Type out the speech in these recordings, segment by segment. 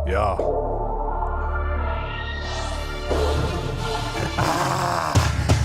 Ya.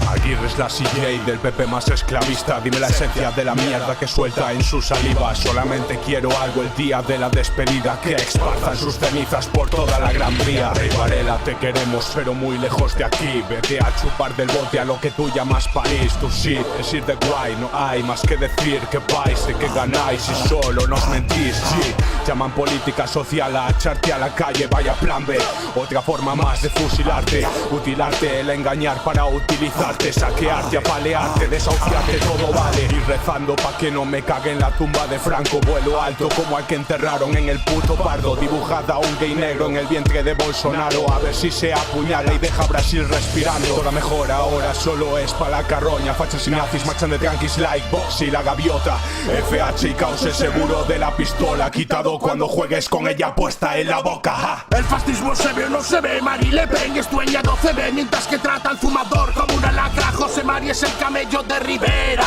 Aguirre es la CJ del PP más esclavista. Dime la esencia de la mierda que suelta en su saliva. Solamente quiero algo el día de la despedida, que esparzan sus cenizas por toda la Gran Vía. Rey Varela, te queremos pero muy lejos de aquí. Vete a chupar del bote a lo que tú llamas París. Tu shit es ir de guay, no hay más que decir que vais, de que ganáis y solo nos mentís. Sí, llaman política social a echarte a la calle, vaya plan B. Otra forma más de fusilarte, mutilarte, el engañar para utilizarte, saquearte, apalearte, desahuciarte, todo vale. Ir rezando pa' que no me cague en la tumba de Franco. Vuelo alto como al que enterraron en el puto Pardo. Dibujada un gay negro en el vientre de Bolsonaro, a ver si se apuñala y deja a Brasil respirando. Toda mejor ahora solo es pa' la carroña. Fachas y nazis marchan de tranquis like Box y la gaviota. FH y caos el seguro de la pistola, quitado cuando juegues con ella puesta en la boca. ¡Ja! El fascismo se ve o no se ve, Marine Le Pen es dueña de OCB, mientras que trata al fumador como una lacra. José Mari es el camello de Rivera.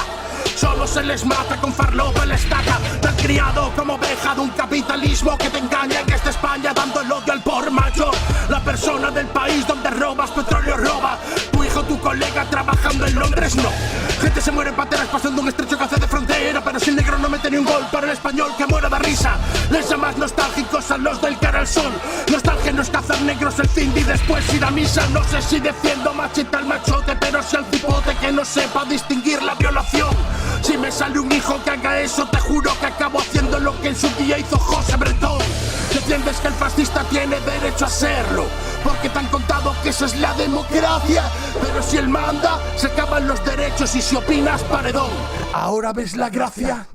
Solo se les mata con farlopa en la estaca. Te has criado como oveja de un capitalismo que te engaña en esta España, dando el odio al por mayor. La persona del país donde robas, petróleo roba. Tu hijo, tu colega trabajando en Londres, no. Gente se muere en pateras pasando un estrecho que hace de frontera, pero si el negro no mete ni un gol para el español que muera de risa. Les llamas nostálgicos a los del cara al sol. Nostalgia no es cazar negros el fin y después ir a misa. No sé si defiendo machita al machote, pero si al cipote que no sepa distinguir la violación. Si me sale un hijo que haga eso, te juro que acabo haciendo lo que en su día hizo José Bretón. Defiendes que el fascista tiene derecho a serlo, porque te han contado que esa es la democracia. Pero si él manda, se acaban los derechos y si opinas, paredón. ¿Ahora ves la gracia?